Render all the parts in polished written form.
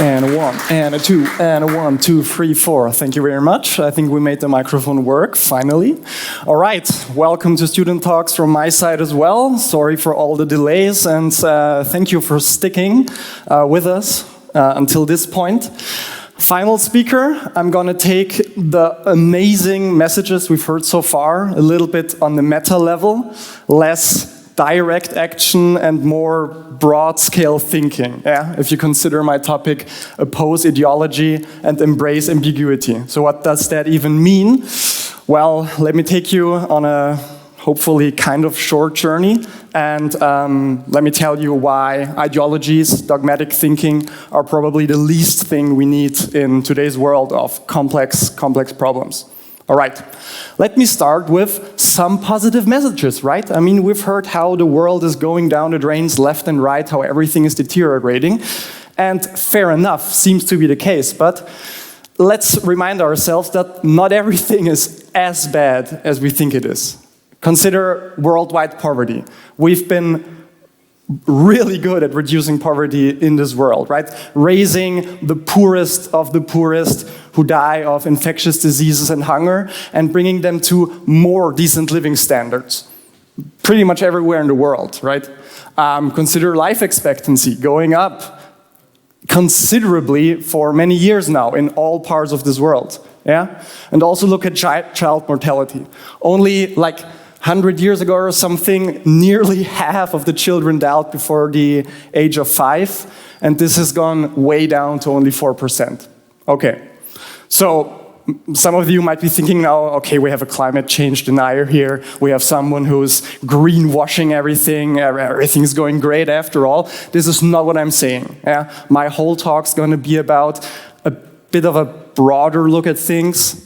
And a one, and a two, and a 1, 2, 3, 4. Thank you very much. I think we made the microphone work, finally. All right, welcome to Student Talks from my side as well. Sorry for all the delays, and thank you for sticking with us until this point. Final speaker, I'm gonna take the amazing messages we've heard so far, a little bit on the meta level, less direct action and more broad-scale thinking, if you consider my topic oppose ideology and embrace ambiguity. So what does that even mean? Well, let me take you on a hopefully kind of short journey, and let me tell you why ideologies, dogmatic thinking, are probably the least thing we need in today's world of complex problems. All right, let me start with some positive messages, right? I mean, we've heard how the world is going down the drains left and right, how everything is deteriorating, and fair enough, seems to be the case, but let's remind ourselves that not everything is as bad as we think it is. Consider worldwide poverty. We've been really good at reducing poverty in this world, right? Raising the poorest of the poorest who die of infectious diseases and hunger and bringing them to more decent living standards. Pretty much everywhere in the world, right? Consider life expectancy going up considerably for many years now in all parts of this world, yeah? And also look at child mortality. Only like 100 years ago or something, nearly half of the children died before the age of 5, and this has gone way down to only 4%. Okay, so some of you might be thinking now, okay, we have a climate change denier here, we have someone who's greenwashing everything, everything's going great after all. This is not what I'm saying. Yeah? My whole talk's going to be about a bit of a broader look at things,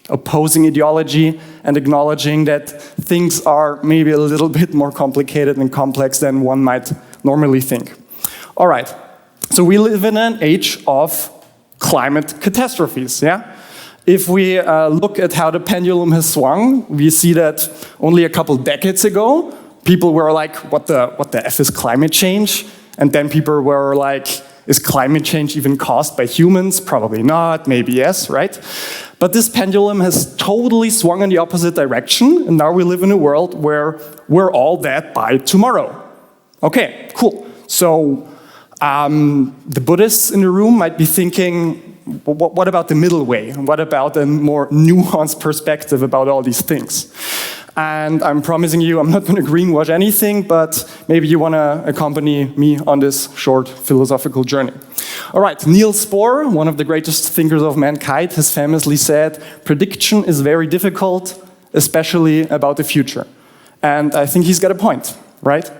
opposing ideology and acknowledging that things are maybe a little bit more complicated and complex than one might normally think. All right, so we live in an age of climate catastrophes, yeah? If we look at how the pendulum has swung, we see that only a couple decades ago, people were like, what the F is climate change? And then people were like, is climate change even caused by humans? Probably not, maybe yes, right? But this pendulum has totally swung in the opposite direction, and now we live in a world where we're all dead by tomorrow. Okay, cool. So the Buddhists in the room might be thinking, what about the middle way? What about a more nuanced perspective about all these things? And I'm promising you, I'm not going to greenwash anything, but maybe you want to accompany me on this short philosophical journey. All right, Niels Bohr, one of the greatest thinkers of mankind, has famously said, prediction is very difficult, especially about the future. And I think he's got a point, right?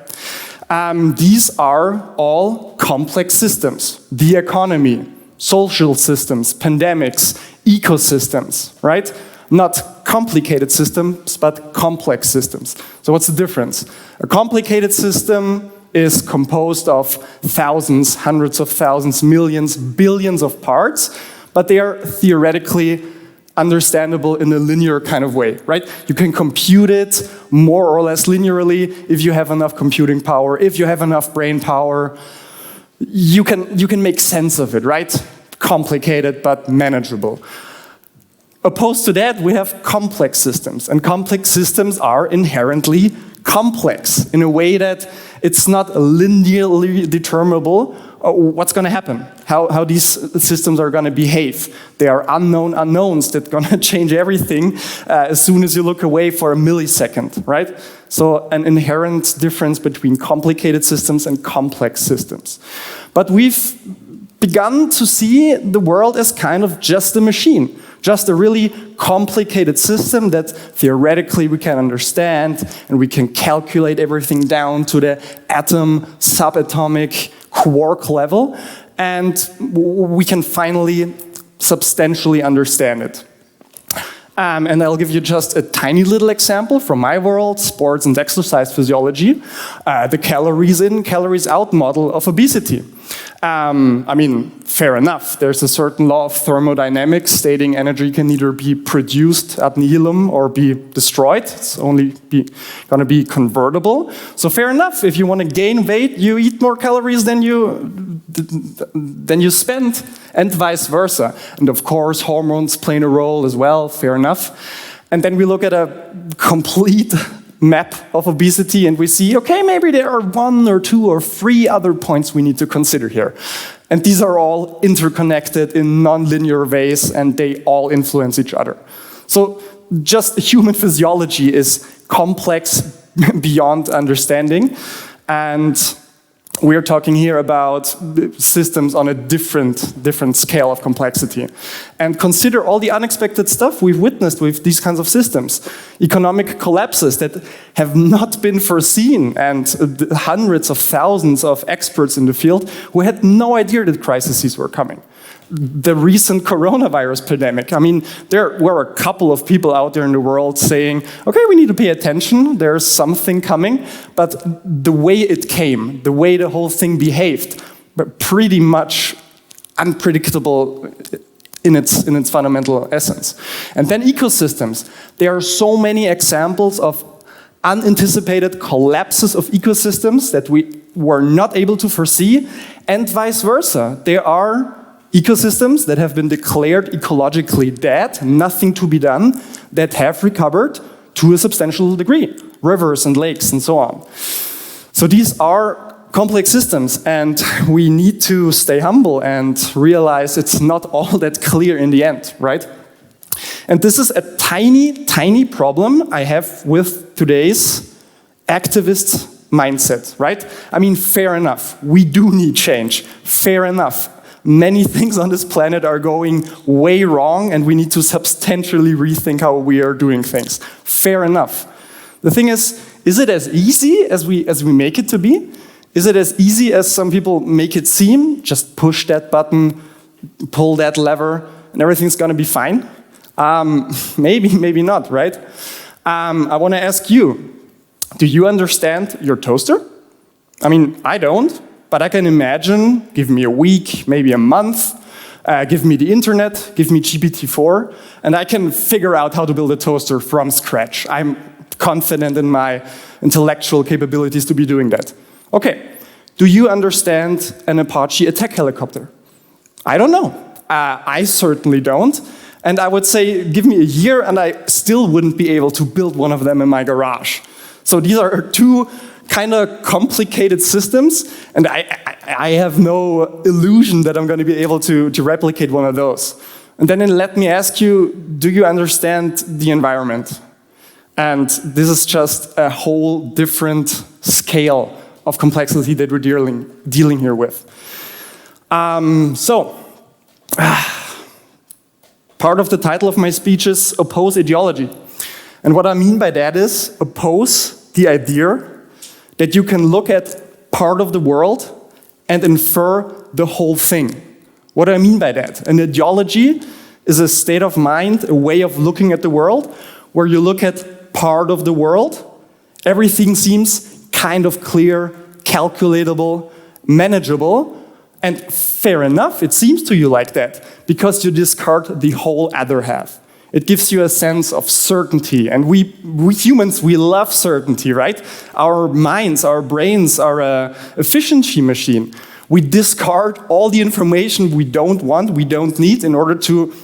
These are all complex systems. The economy, social systems, pandemics, ecosystems, right? Not complicated systems, but complex systems. So what's the difference? A complicated system is composed of thousands, hundreds of thousands, millions, billions of parts, but they are theoretically understandable in a linear kind of way, right? You can compute it more or less linearly if you have enough computing power, if you have enough brain power. You can make sense of it, right? Complicated, but manageable. Opposed to that, we have complex systems, and complex systems are inherently complex in a way that it's not linearly determinable what's going to happen, how these systems are going to behave. They are unknown unknowns that are going to change everything as soon as you look away for a millisecond, right? So an inherent difference between complicated systems and complex systems. But we've begun to see the world as kind of just a machine. Just a really complicated system that theoretically we can understand, and we can calculate everything down to the atom, subatomic, quark level, and we can finally substantially understand it. And I'll give you just a tiny little example from my world, sports and exercise physiology, the calories in, calories out model of obesity. I mean, fair enough. There's a certain law of thermodynamics stating energy can neither be produced ad nihilum or be destroyed. It's only going to be convertible. So fair enough. If you want to gain weight, you eat more calories than you than you spend, and vice versa. And of course, hormones play a role as well, fair enough. And then we look at a complete map of obesity and we see, okay, maybe there are 1 or 2 or 3 other points we need to consider here. And these are all interconnected in non-linear ways and they all influence each other. So just human physiology is complex beyond understanding. And we're talking here about systems on a different scale of complexity. And consider all the unexpected stuff we've witnessed with these kinds of systems. Economic collapses that have not been foreseen, and hundreds of thousands of experts in the field who had no idea that crises were coming. The recent coronavirus pandemic. I mean, there were a couple of people out there in the world saying, okay, we need to pay attention, there's something coming, but the way it came, the way the whole thing behaved, but pretty much unpredictable in its fundamental essence. And then ecosystems. There are so many examples of unanticipated collapses of ecosystems that we were not able to foresee, and vice versa. There are ecosystems that have been declared ecologically dead, nothing to be done, that have recovered to a substantial degree, rivers and lakes and so on. So these are complex systems and we need to stay humble and realize it's not all that clear in the end, right? And this is a tiny problem I have with today's activist mindset, right? I mean, fair enough, we do need change, fair enough. Many things on this planet are going way wrong and we need to substantially rethink how we are doing things. Fair enough. The thing is it as easy as we make it to be? Is it as easy as some people make it seem? Just push that button, pull that lever, and everything's gonna be fine? Maybe not, right? I wanna ask you, do you understand your toaster? I mean, I don't. But I can imagine, give me a week, maybe a month, give me the internet, give me GPT-4, and I can figure out how to build a toaster from scratch. I'm confident in my intellectual capabilities to be doing that. Okay, do you understand an Apache attack helicopter? I don't know. I certainly don't. And I would say, give me a year and I still wouldn't be able to build one of them in my garage. So these are 2 kind of complicated systems, and I have no illusion that I'm going to be able to replicate one of those. And then let me ask you, do you understand the environment? And this is just a whole different scale of complexity that we're dealing here with. Part of the title of my speech is Oppose Ideology. And what I mean by that is oppose the idea that you can look at part of the world and infer the whole thing. What do I mean by that? An ideology is a state of mind, a way of looking at the world, where you look at part of the world, everything seems kind of clear, calculatable, manageable, and fair enough, it seems to you like that, because you discard the whole other half. It gives you a sense of certainty, and we humans, we love certainty, right? Our minds, our brains are an efficiency machine. We discard all the information we don't want, we don't need in order to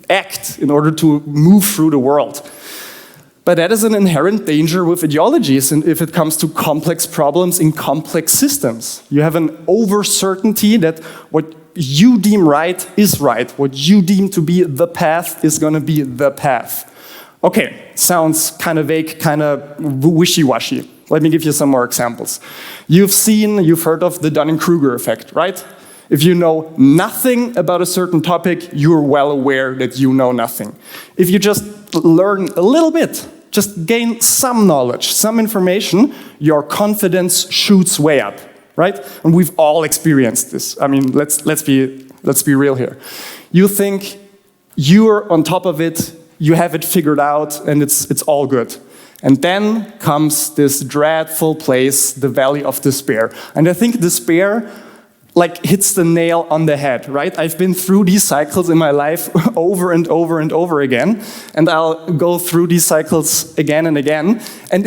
act, in order to move through the world. But that is an inherent danger with ideologies, and if it comes to complex problems in complex systems. You have an over-certainty that what you deem right is right. What you deem to be the path is going to be the path. Okay, sounds kind of vague, kind of wishy-washy. Let me give you some more examples. You've heard of the Dunning-Kruger effect, right? If you know nothing about a certain topic, you're well aware that you know nothing. If you just learn a little bit, just gain some knowledge, some information, your confidence shoots way up. Right? And we've all experienced this. I mean, let's be real here. You think you're on top of it, you have it figured out, and it's all good. And then comes this dreadful place, the valley of despair. And I think despair hits the nail on the head, right? I've been through these cycles in my life over and over and over again, and I'll go through these cycles again and again. And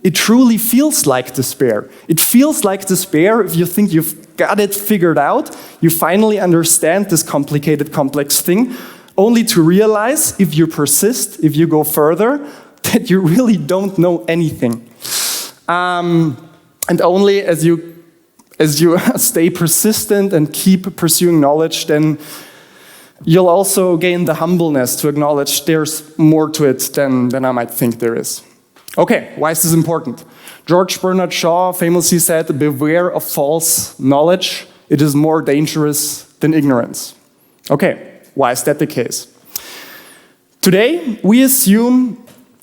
it truly feels like despair. It feels like despair if you think you've got it figured out, you finally understand this complicated, complex thing, only to realize, if you persist, if you go further, that you really don't know anything. And only as you stay persistent and keep pursuing knowledge, then you'll also gain the humbleness to acknowledge there's more to it than I might think there is. Okay, why is this important? George Bernard Shaw famously said, "Beware of false knowledge. It is more dangerous than ignorance." Okay, why is that the case? Today, we assume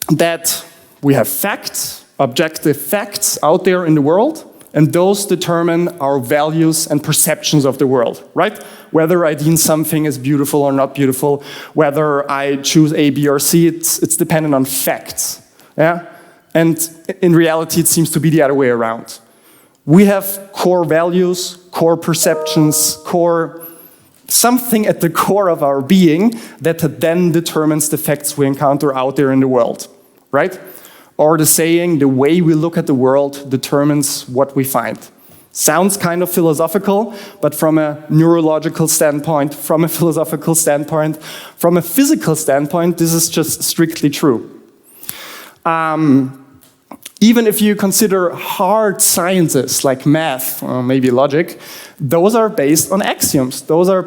that we have facts, objective facts out there in the world, and those determine our values and perceptions of the world, right? Whether I deem something as beautiful or not beautiful, whether I choose A, B, or C, it's dependent on facts, yeah? And in reality, it seems to be the other way around. We have core values, core perceptions, something at the core of our being that then determines the facts we encounter out there in the world, right? Or the saying, the way we look at the world determines what we find. Sounds kind of philosophical, but from a neurological standpoint, from a philosophical standpoint, from a physical standpoint, this is just strictly true. Even if you consider hard sciences like math or maybe logic, those are based on axioms. Those are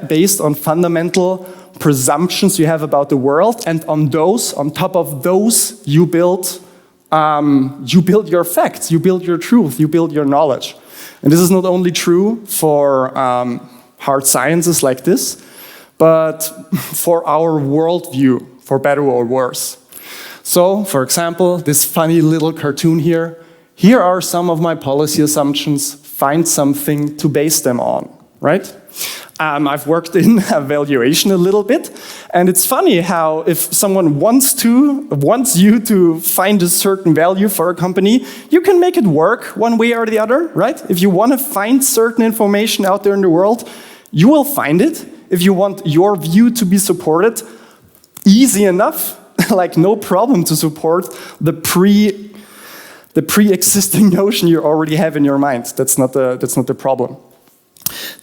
based on fundamental presumptions you have about the world, and on top of those, you build your facts, you build your truth, you build your knowledge. And this is not only true for hard sciences like this, but for our worldview, for better or worse. So, for example, this funny little cartoon here. Here are some of my policy assumptions. Find something to base them on, right? I've worked in evaluation a little bit, and it's funny how if someone wants you to find a certain value for a company, you can make it work one way or the other, right? If you want to find certain information out there in the world, you will find it. If you want your view to be supported, easy enough. Like no problem to support the pre-existing notion you already have in your mind. That's not the problem.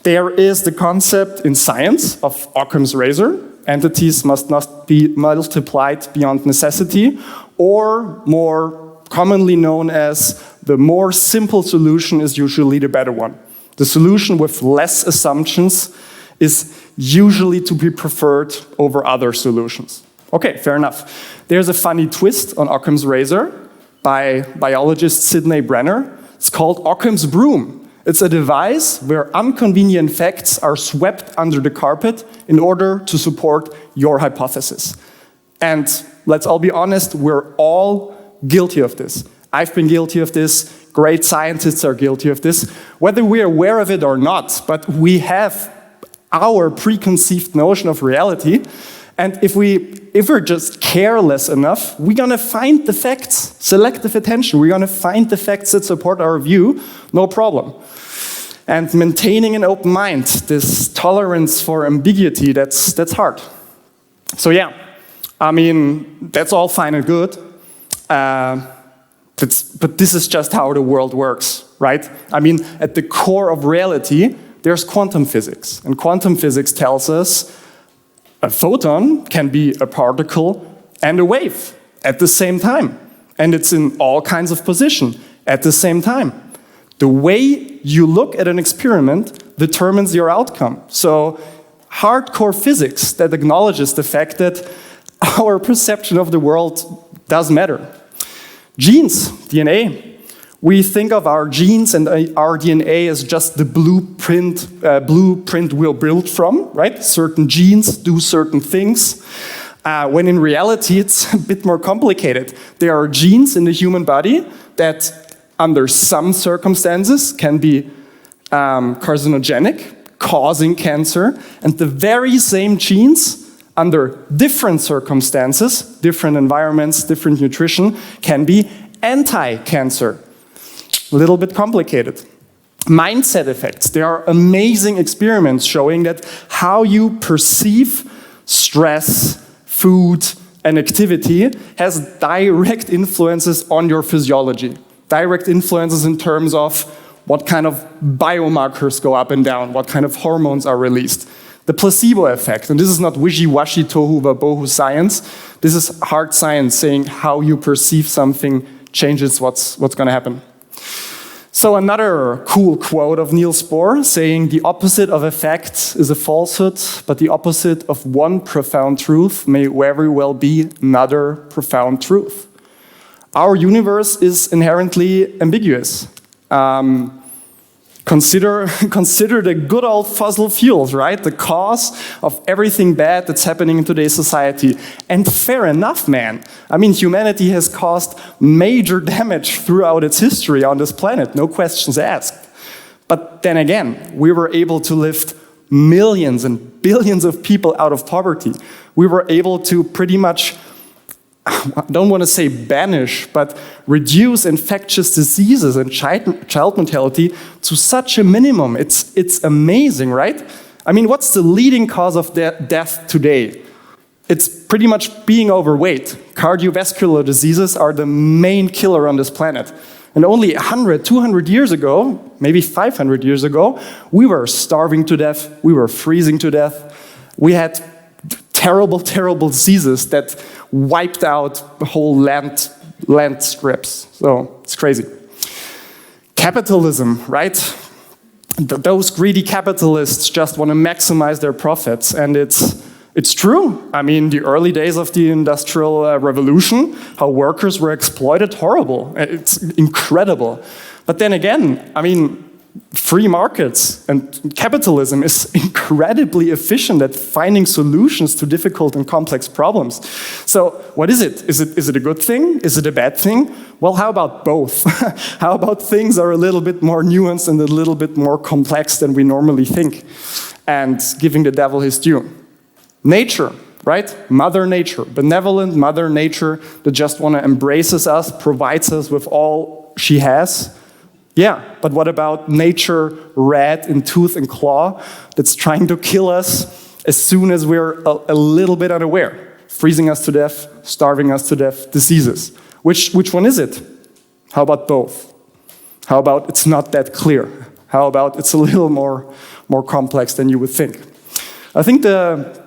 There is the concept in science of Occam's razor. Entities must not be multiplied beyond necessity, or more commonly known as the more simple solution is usually the better one. The solution with less assumptions is usually to be preferred over other solutions. Okay, fair enough. There's a funny twist on Occam's razor by biologist Sidney Brenner. It's called Occam's broom. It's a device where inconvenient facts are swept under the carpet in order to support your hypothesis. And let's all be honest, we're all guilty of this. I've been guilty of this. Great scientists are guilty of this. Whether we're aware of it or not, but we have our preconceived notion of reality. And if we're just careless enough, we're gonna find the facts, selective attention, we're gonna find the facts that support our view, no problem. And maintaining an open mind, this tolerance for ambiguity, that's hard. So yeah, I mean, that's all fine and good, but this is just how the world works, right? I mean, at the core of reality, there's quantum physics, and quantum physics tells us a photon can be a particle and a wave at the same time. And it's in all kinds of position at the same time. The way you look at an experiment determines your outcome. So hardcore physics that acknowledges the fact that our perception of the world does matter. Genes, DNA. We think of our genes and our DNA as just the blueprint we're built from, right? Certain genes do certain things, when in reality it's a bit more complicated. There are genes in the human body that, under some circumstances, can be carcinogenic, causing cancer, and the very same genes, under different circumstances, different environments, different nutrition, can be anti-cancer. A little bit complicated. Mindset effects. There are amazing experiments showing that how you perceive stress, food, an activity has direct influences on your physiology. Direct influences in terms of what kind of biomarkers go up and down, what kind of hormones are released. The placebo effect, and this is not wishy-washy tohu wabohu science, this is hard science saying how you perceive something changes what's going to happen. So another cool quote of Niels Bohr saying, the opposite of a fact is a falsehood, but the opposite of one profound truth may very well be another profound truth. Our universe is inherently ambiguous. Consider the good old fossil fuels, right? The cause of everything bad that's happening in today's society. And fair enough, man. I mean, humanity has caused major damage throughout its history on this planet, no questions asked. But then again, we were able to lift millions and billions of people out of poverty. We were able to pretty much, I don't want to say banish, but reduce infectious diseases and child mortality to such a minimum. It's amazing, right? I mean, what's the leading cause of death today? It's pretty much being overweight. Cardiovascular diseases are the main killer on this planet. And only 100, 200 years ago, maybe 500 years ago, we were starving to death, we were freezing to death, we had terrible, terrible diseases that wiped out whole land strips. So it's crazy. Capitalism, right? Those greedy capitalists just want to maximize their profits, and it's true. I mean, the early days of the Industrial Revolution, how workers were exploited, horrible. It's incredible. But then again, I mean, free markets and capitalism is incredibly efficient at finding solutions to difficult and complex problems. So what is it? Is it a good thing? Is it a bad thing? Well, how about both? How about things are a little bit more nuanced and a little bit more complex than we normally think? And giving the devil his due. Nature, right? Mother Nature, benevolent Mother Nature that just want to embraces us, provides us with all she has. Yeah, but what about nature rat in tooth and claw that's trying to kill us as soon as we're a little bit unaware, freezing us to death, starving us to death, diseases? Which one is it? How about both? How about it's not that clear? How about it's a little more complex than you would think? I think the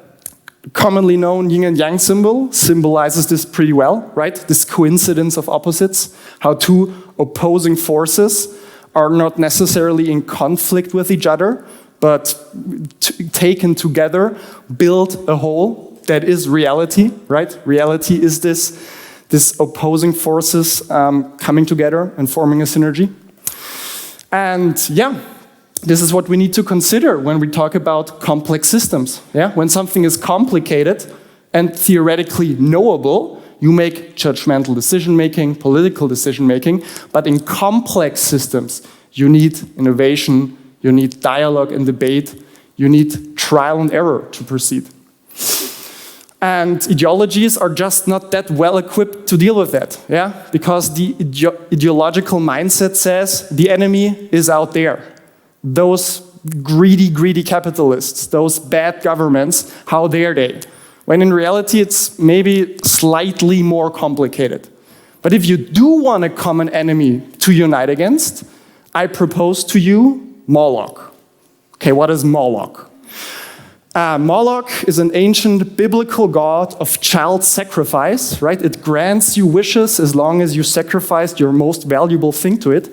commonly known yin and yang symbol symbolizes this pretty well, right? This coincidence of opposites, how two opposing forces are not necessarily in conflict with each other, but taken together build a whole that is reality, right? Reality is this opposing forces coming together and forming a synergy. And yeah, this is what we need to consider when we talk about complex systems. Yeah? When something is complicated and theoretically knowable, you make judgmental decision-making, political decision-making, but in complex systems, you need innovation, you need dialogue and debate, you need trial and error to proceed. And ideologies are just not that well equipped to deal with that, yeah? Because the ideological mindset says the enemy is out there. Those greedy capitalists, those bad governments, how dare they? When in reality, it's maybe slightly more complicated. But if you do want a common enemy to unite against, I propose to you Moloch. Okay, what is Moloch? Moloch is an ancient biblical god of child sacrifice, right? It grants you wishes as long as you sacrificed your most valuable thing to it.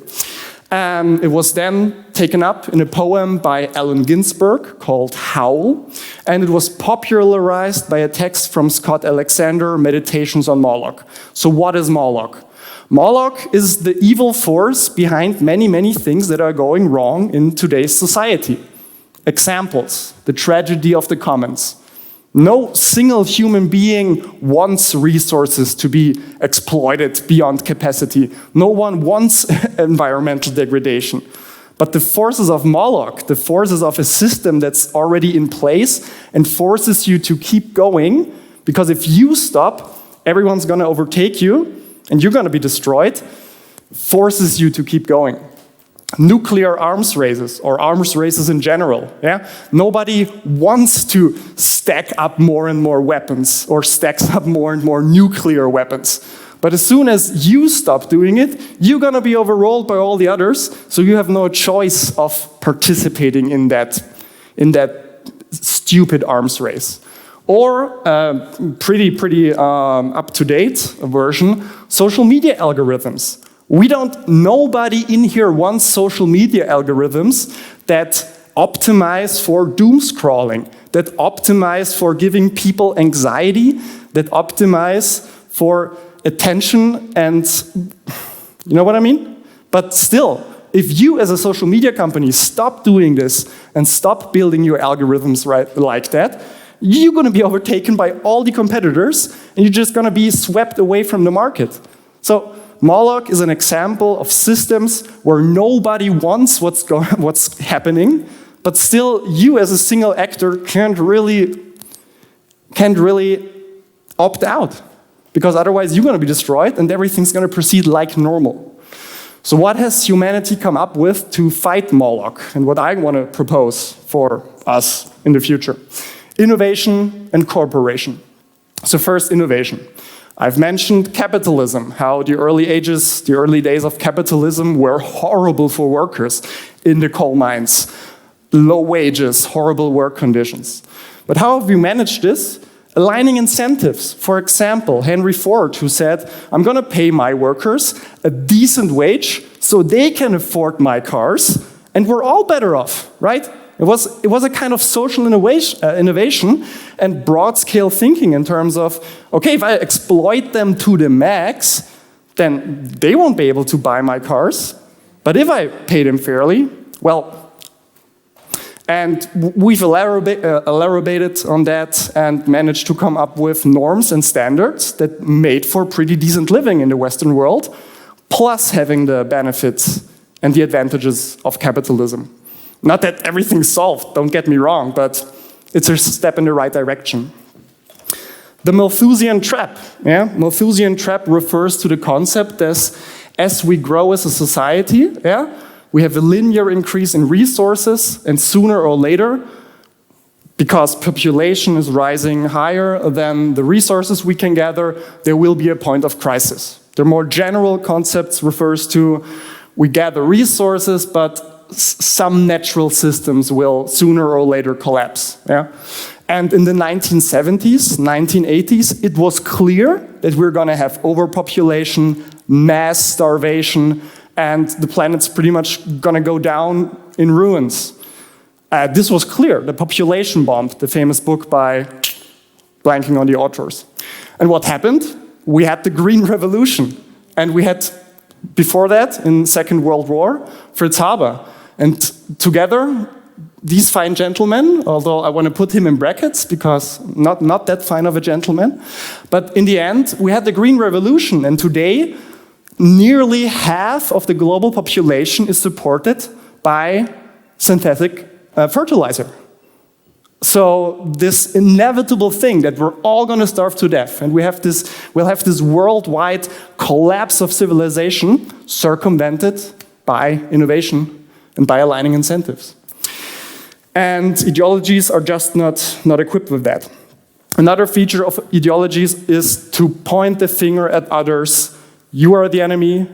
It was then taken up in a poem by Allen Ginsberg called Howl, and it was popularized by a text from Scott Alexander, Meditations on Moloch. So what is Moloch? Moloch is the evil force behind many things that are going wrong in today's society. Examples: the tragedy of the commons. No single human being wants resources to be exploited beyond capacity. No one wants environmental degradation. But the forces of Moloch, the forces of a system that's already in place and forces you to keep going, because if you stop, everyone's going to overtake you and you're going to be destroyed, forces you to keep going. nuclear arms races or arms races in general. Yeah? Nobody wants to stack up more and more weapons or stacks up more and more nuclear weapons. But as soon as you stop doing it, you're going to be overruled by all the others, so you have no choice of participating in that stupid arms race. Or pretty up-to-date version, social media algorithms. Nobody in here wants social media algorithms that optimize for doom scrolling, that optimize for giving people anxiety, that optimize for attention, and you know what I mean? But still, if you as a social media company stop doing this and stop building your algorithms like that, you're going to be overtaken by all the competitors and you're just going to be swept away from the market. So Moloch is an example of systems where nobody wants what's happening, but still you as a single actor can't really opt out. Because otherwise you're going to be destroyed and everything's going to proceed like normal. So what has humanity come up with to fight Moloch? And what I want to propose for us in the future? Innovation and cooperation. So first, innovation. I've mentioned capitalism, how the early days of capitalism were horrible for workers in the coal mines. Low wages, horrible work conditions. But how have we managed this? Aligning incentives. For example, Henry Ford, who said, I'm going to pay my workers a decent wage so they can afford my cars, and we're all better off, right? It was a kind of social innovation and broad-scale thinking in terms of, okay, if I exploit them to the max, then they won't be able to buy my cars. But if I pay them fairly, well, and we've elaborated on that and managed to come up with norms and standards that made for pretty decent living in the Western world, plus having the benefits and the advantages of capitalism. Not that everything's solved, don't get me wrong, but it's a step in the right direction. The Malthusian trap. Yeah? Malthusian trap refers to the concept as we grow as a society, yeah? We have a linear increase in resources, and sooner or later, because population is rising higher than the resources we can gather, there will be a point of crisis. The more general concepts refers to we gather resources, but some natural systems will sooner or later collapse. Yeah? And in the 1970s, 1980s, it was clear that we're going to have overpopulation, mass starvation, and the planet's pretty much going to go down in ruins. This was clear, the population bomb, the famous book by blanking on the authors. And what happened? We had the Green Revolution. And we had, before that, in Second World War, Fritz Haber. And together, these fine gentlemen, although I want to put him in brackets because not that fine of a gentleman, but in the end, we had the Green Revolution. And today, nearly half of the global population is supported by synthetic fertilizer. So this inevitable thing that we're all going to starve to death, and we'll have this worldwide collapse of civilization circumvented by innovation and by aligning incentives. And ideologies are just not equipped with that. Another feature of ideologies is to point the finger at others. You are the enemy,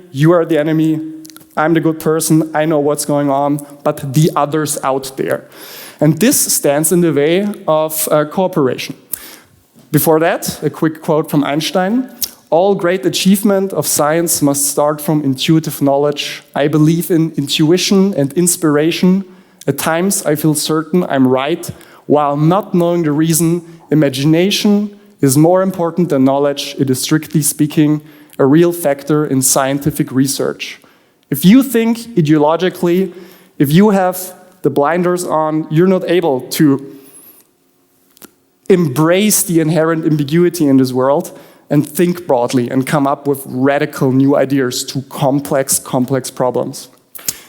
I'm the good person, I know what's going on, but the others out there. And this stands in the way of cooperation. Before that, a quick quote from Einstein. All great achievement of science must start from intuitive knowledge. I believe in intuition and inspiration. At times I feel certain I'm right, while not knowing the reason. Imagination is more important than knowledge. It is strictly speaking a real factor in scientific research. If you think ideologically, if you have the blinders on, you're not able to embrace the inherent ambiguity in this world and think broadly and come up with radical new ideas to complex problems.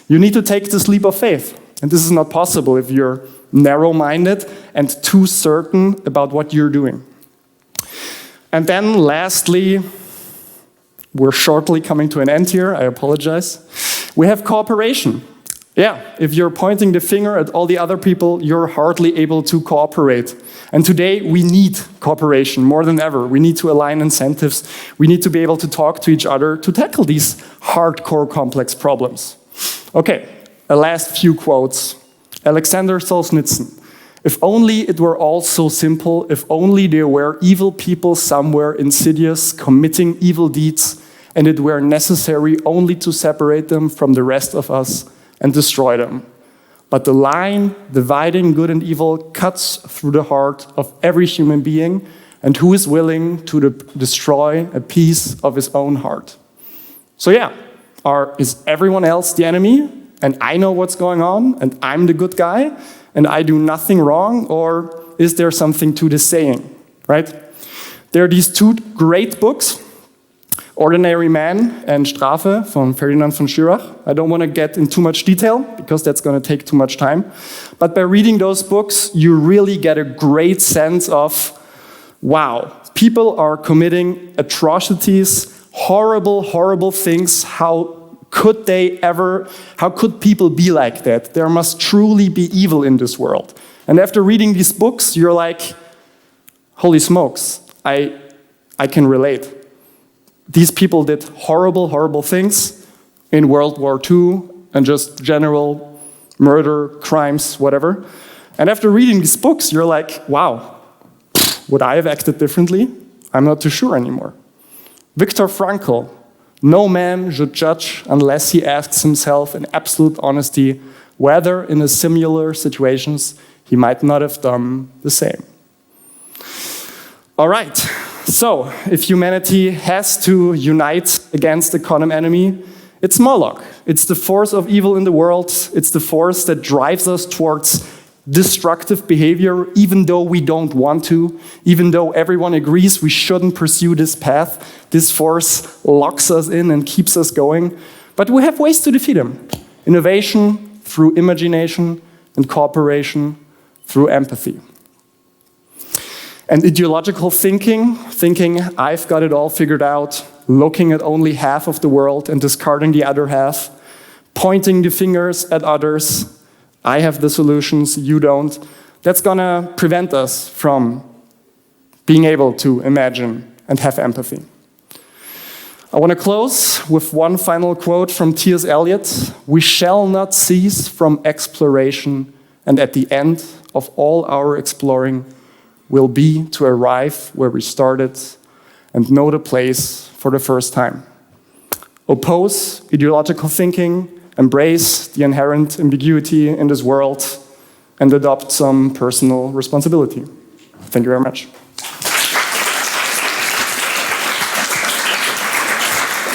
You need to take this leap of faith. And this is not possible if you're narrow-minded and too certain about what you're doing. And then lastly, we're shortly coming to an end here, I apologize. We have cooperation. Yeah, if you're pointing the finger at all the other people, you're hardly able to cooperate. And today we need cooperation more than ever. We need to align incentives. We need to be able to talk to each other to tackle these hardcore complex problems. Okay, a last few quotes. Alexander Solzhenitsyn. If only it were all so simple, if only there were evil people somewhere insidious, committing evil deeds, and it were necessary only to separate them from the rest of us and destroy them. But the line dividing good and evil cuts through the heart of every human being, and who is willing to destroy a piece of his own heart? So yeah, is everyone else the enemy, and I know what's going on, and I'm the good guy, and I do nothing wrong, or is there something to this saying, right? There are these two great books, Ordinary Man and Strafe from Ferdinand von Schirach. I don't want to get in too much detail because that's going to take too much time. But by reading those books, you really get a great sense of, wow, people are committing atrocities, horrible, horrible things. How could people be like that? There must truly be evil in this world. And after reading these books, you're like, holy smokes, I can relate. These people did horrible, horrible things in World War II and just general murder, crimes, whatever. And after reading these books, you're like, wow, would I have acted differently? I'm not too sure anymore. Viktor Frankl, no man should judge unless he asks himself in absolute honesty whether in a similar situations he might not have done the same. All right. So, if humanity has to unite against a common enemy, it's Moloch. It's the force of evil in the world. It's the force that drives us towards destructive behavior, even though we don't want to, even though everyone agrees we shouldn't pursue this path. This force locks us in and keeps us going. But we have ways to defeat him. Innovation through imagination, and cooperation through empathy. And ideological thinking I've got it all figured out, looking at only half of the world and discarding the other half, pointing the fingers at others, I have the solutions, you don't, that's gonna prevent us from being able to imagine and have empathy. I want to close with one final quote from T.S. Eliot. We shall not cease from exploration, and at the end of all our exploring, will be to arrive where we started and know the place for the first time. Oppose ideological thinking, embrace the inherent ambiguity in this world, and adopt some personal responsibility. Thank you very much.